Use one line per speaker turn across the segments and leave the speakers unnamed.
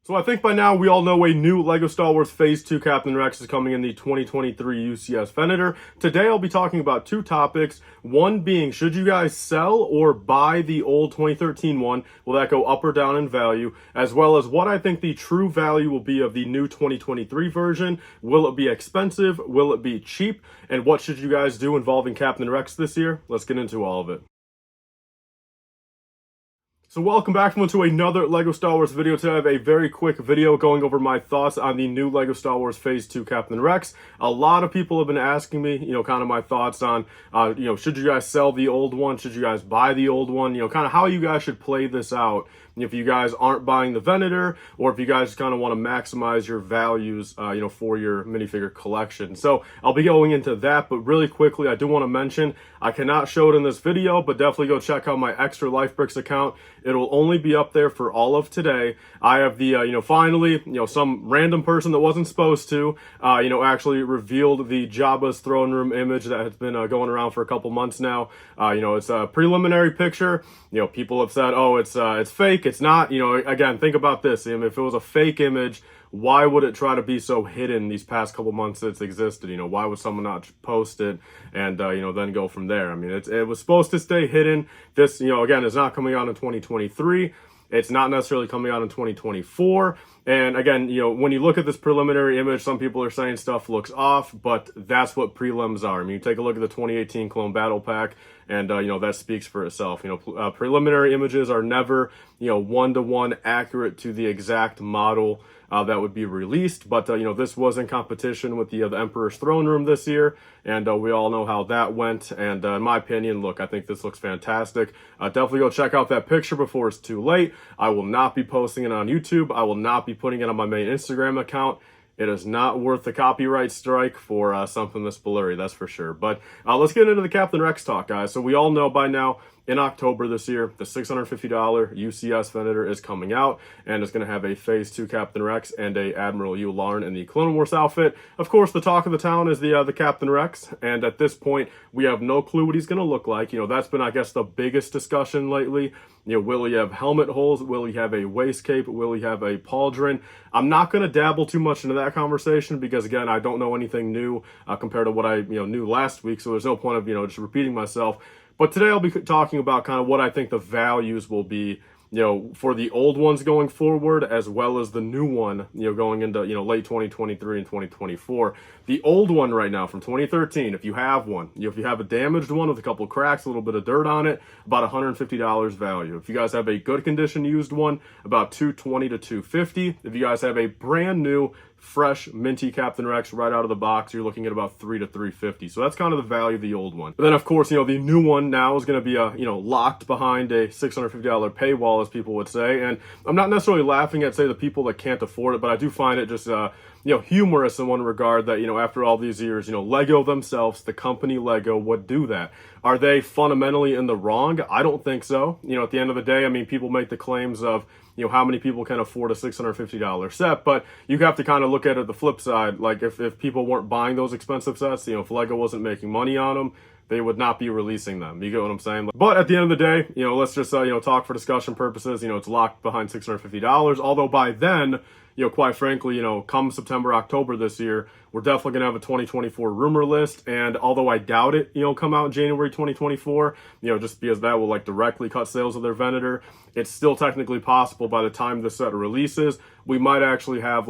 So I think by now we all know a new LEGO Star Wars Phase 2 Captain Rex is coming in the 2023 UCS Venator. Today I'll be talking about two topics. One being, should you guys sell or buy the old 2013 one? Will that go up or down in value? As well as what I think the true value will be of the new 2023 version. Will it be expensive? Will it be cheap? And what should you guys do involving Captain Rex this year? Let's get into all of it. So welcome back to another LEGO Star Wars video. Today I have a very quick video going over my thoughts on the new LEGO Star Wars Phase 2 Captain Rex. A lot of people have been asking me, kind of my thoughts on, should you guys sell the old one? Should you guys buy the old one? Kind of how you guys should play this out. If you guys aren't buying the Venator, or if you guys just kind of want to maximize your values, for your minifigure collection. So I'll be going into that, but really quickly, I do want to mention, I cannot show it in this video, but definitely go check out my extra LifeBricks account. It'll only be up there for all of today. I have the, finally, some random person that wasn't supposed to, actually revealed the Jabba's throne room image that has been going around for a couple months now. It's a preliminary picture. People have said, oh, it's fake. It's not. Again, think about this. If it was a fake image, why would it try to be so hidden these past couple months that it's existed? Why would someone not post it and, then go from there? It was supposed to stay hidden. This, again, is not coming out in 2023. It's not necessarily coming out in 2024. And again, when you look at this preliminary image, some people are saying stuff looks off, but that's what prelims are. You take a look at the 2018 Clone Battle Pack, and, that speaks for itself. Preliminary images are never, one-to-one accurate to the exact model that would be released. But, this was in competition with the Emperor's Throne Room this year, and we all know how that went. And in my opinion, look, I think this looks fantastic. Definitely go check out that picture before it's too late. I will not be posting it on YouTube. I will not be putting it on my main Instagram account. It is not worth the copyright strike for something this blurry, that's for sure. But let's get into the Captain Rex talk, guys. So we all know by now, in October this year, the $650 UCS Venator is coming out, and it's going to have a Phase 2 Captain Rex and a Admiral Yularen in the Clone Wars outfit. Of course, the talk of the town is the Captain Rex, and at this point, we have no clue what he's going to look like. That's been, I guess, the biggest discussion lately. Will he have helmet holes? Will he have a waist cape? Will he have a pauldron? I'm not going to dabble too much into that conversation because, again, I don't know anything new compared to what I knew last week, so there's no point of just repeating myself. But today I'll be talking about kind of what I think the values will be, for the old ones going forward, as well as the new one, going into, late 2023 and 2024. The old one right now from 2013, if you have one, if you have a damaged one with a couple cracks, a little bit of dirt on it, about $150 value. If you guys have a good condition used one, about $220 to $250. If you guys have a brand new, fresh, minty Captain Rex right out of the box, you're looking at about $300 to $350. So that's kind of the value of the old one. But then, of course, the new one now is going to be, locked behind a $650 paywall, as people would say. And I'm not necessarily laughing at, say, the people that can't afford it, but I do find it just, humorous in one regard that, after all these years, LEGO themselves, the company LEGO, would do that. Are they fundamentally in the wrong? I don't think so. At the end of the day, people make the claims of, how many people can afford a $650 set, but you have to kind of look at it the flip side. Like if people weren't buying those expensive sets, if LEGO wasn't making money on them, they would not be releasing them. You get what I'm saying? But at the end of the day, let's just, talk for discussion purposes. It's locked behind $650. Although by then, quite frankly, come September, October this year, we're definitely going to have a 2024 rumor list. And although I doubt it, come out in January 2024, just because that will directly cut sales of their Venator, it's still technically possible by the time the set releases, we might actually have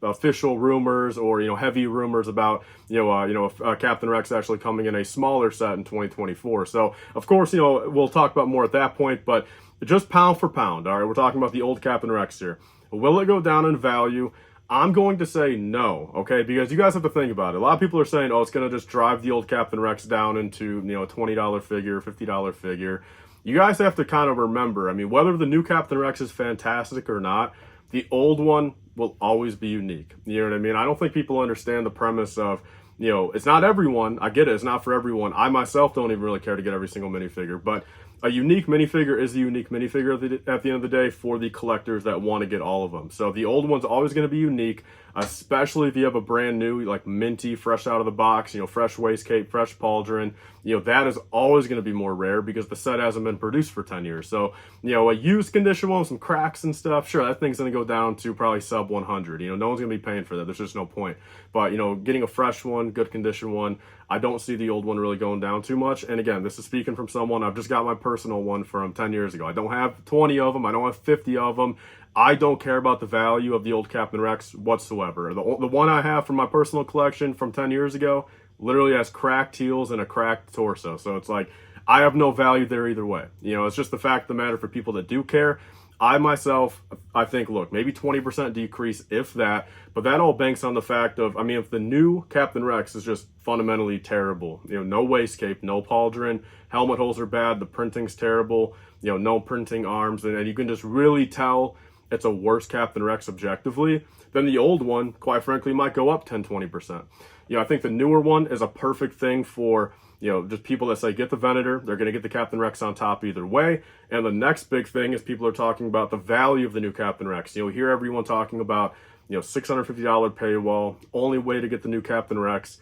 official rumors or, heavy rumors about, Captain Rex actually coming in a smaller set in 2024. So of course, we'll talk about more at that point, but just pound for pound. All right. We're talking about the old Captain Rex here. Will it go down in value? I'm going to say no, okay? Because you guys have to think about it. A lot of people are saying, oh, it's going to just drive the old Captain Rex down into, a $20 figure, $50 figure. You guys have to kind of remember, whether the new Captain Rex is fantastic or not, the old one will always be unique. You know what I mean? I don't think people understand the premise of, it's not everyone. I get it. It's not for everyone. I myself don't even really care to get every single minifigure. But a unique minifigure is a unique minifigure at the end of the day for the collectors that want to get all of them. So the old one's always going to be unique, especially if you have a brand new, like minty, fresh out of the box, you know, fresh waist cape, fresh pauldron. You know, that is always going to be more rare because the set hasn't been produced for 10 years. So, you know, a used condition one with some cracks and stuff, sure, that thing's going to go down to probably sub 100. You know, no one's going to be paying for that. There's just no point. But, you know, getting a fresh one, good condition one, I don't see the old one really going down too much. And again, this is speaking from someone, I've just got my personal one from 10 years ago. I don't have 20 of them. I don't have 50 of them. I don't care about the value of the old Captain Rex whatsoever. The one I have from my personal collection from 10 years ago literally has cracked heels and a cracked torso. So it's like, I have no value there either way. You know, it's just the fact of the matter for people that do care. I myself, I think, look, maybe 20% decrease, if that, but that all banks on the fact of, I mean, if the new Captain Rex is just fundamentally terrible, you know, no waist cape, no pauldron, helmet holes are bad, the printing's terrible, you know, no printing arms, and you can just really tell it's a worse Captain Rex objectively, then the old one, quite frankly, might go up 10-20%. You know, I think the newer one is a perfect thing for, you know, just people that say, get the Venator, they're going to get the Captain Rex on top either way. And the next big thing is people are talking about the value of the new Captain Rex. You know, hear everyone talking about, you know, $650 paywall, only way to get the new Captain Rex.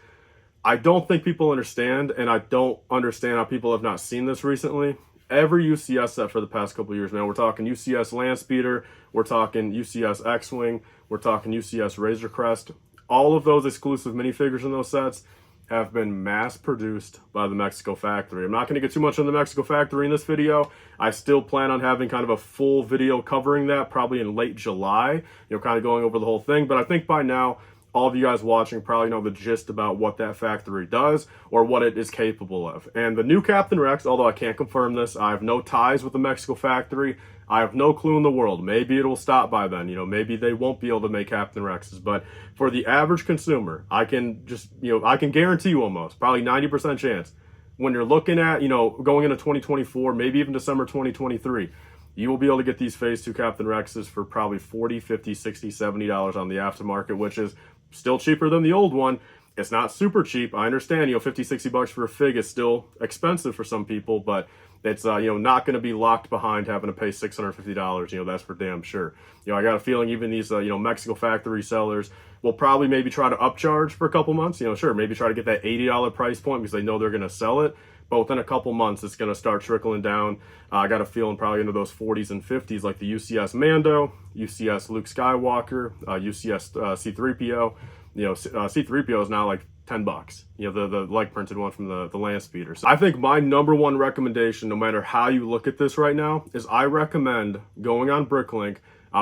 I don't think people understand, and I don't understand how people have not seen this recently. Every UCS set for the past couple of years, man, we're talking UCS Landspeeder, we're talking UCS X-Wing, we're talking UCS Razor Crest. All of those exclusive minifigures in those sets have been mass produced by the Mexico factory. I'm not going to get too much on the Mexico factory in this video. I still plan on having kind of a full video covering that probably in late July, you know, kind of going over the whole thing. But I think by now, all of you guys watching probably know the gist about what that factory does or what it is capable of. And the new Captain Rex, although I can't confirm this, I have no ties with the Mexico factory. I have no clue in the world. Maybe it'll stop by then. You know, maybe they won't be able to make Captain Rexes. But for the average consumer, I can just, you know, I can guarantee you almost, probably 90% chance, when you're looking at, you know, going into 2024, maybe even December 2023, you will be able to get these Phase 2 Captain Rexes for probably $40, $50, $60, $70 on the aftermarket, which is still cheaper than the old one. It's not super cheap. I understand, you know, 50, 60 bucks for a fig is still expensive for some people, but it's, you know, not going to be locked behind having to pay $650. You know, that's for damn sure. You know, I got a feeling even these, you know, Mexico factory sellers will probably maybe try to upcharge for a couple months. You know, sure, maybe try to get that $80 price point because they know they're going to sell it. But within a couple months, it's going to start trickling down. I got a feeling probably into those 40s and 50s, like the UCS Mando, UCS Luke Skywalker, UCS C-3PO. You know, C-3PO is now like $10. You know, the like printed one from the Landspeeder. So I think my number one recommendation, no matter how you look at this right now, is I recommend going on Bricklink,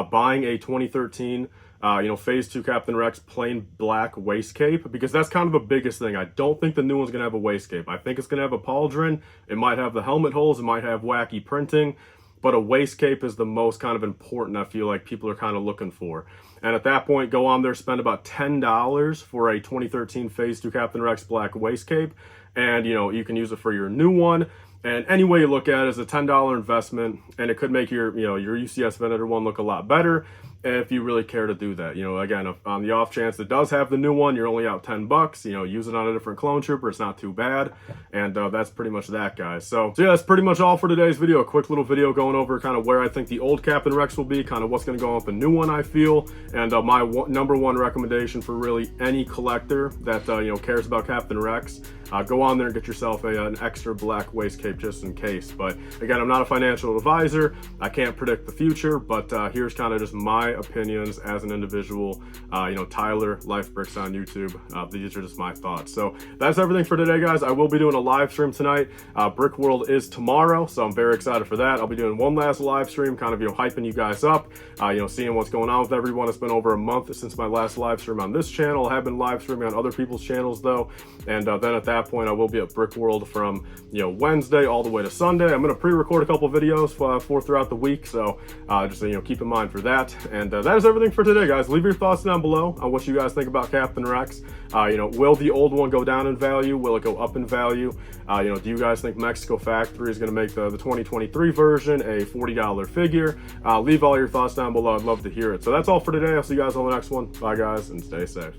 buying a 2013 you know, Phase 2 Captain Rex plain black waist cape, because that's kind of the biggest thing. I don't think the new one's going to have a waist cape. I think it's going to have a pauldron. It might have the helmet holes. It might have wacky printing. But a waist cape is the most kind of important, I feel like people are kind of looking for. And at that point, go on there, spend about $10 for a 2013 Phase 2 Captain Rex black waist cape. And, you know, you can use it for your new one. And any way you look at it, it's a $10 investment, and it could make your, you know, your UCS Venator one look a lot better if you really care to do that. You know, again, on the off chance it does have the new one, you're only out $10. You know, use it on a different clone trooper, it's not too bad. And that's pretty much that, guys. So yeah, that's pretty much all for today's video. A quick little video going over kind of where I think the old Captain Rex will be, kind of what's going to go on with the new one, I feel, and my number one recommendation for really any collector that you know, cares about Captain Rex. Go on there and get yourself an extra black waist cape just in case. But again, I'm not a financial advisor. I can't predict the future, but here's kind of just my opinions as an individual. You know, Tyler, LifeBricks on YouTube. These are just my thoughts. So that's everything for today, guys. I will be doing a live stream tonight. Brick World is tomorrow, so I'm very excited for that. I'll be doing one last live stream, kind of, you know, hyping you guys up, you know, seeing what's going on with everyone. It's been over a month since my last live stream on this channel. I have been live streaming on other people's channels though, and then at that point I will be at Brick World from, you know, Wednesday all the way to Sunday. I'm going to pre-record a couple videos for throughout the week, so just, you know, keep in mind for that. And that is everything for today, guys. Leave your thoughts down below on what you guys think about Captain Rex. You know, will the old one go down in value? Will it go up in value? You know, do you guys think Mexico Factory is going to make the 2023 version a $40 figure? Leave all your thoughts down below. I'd love to hear it. So that's all for today. I'll see you guys on the next one. Bye, guys, and stay safe.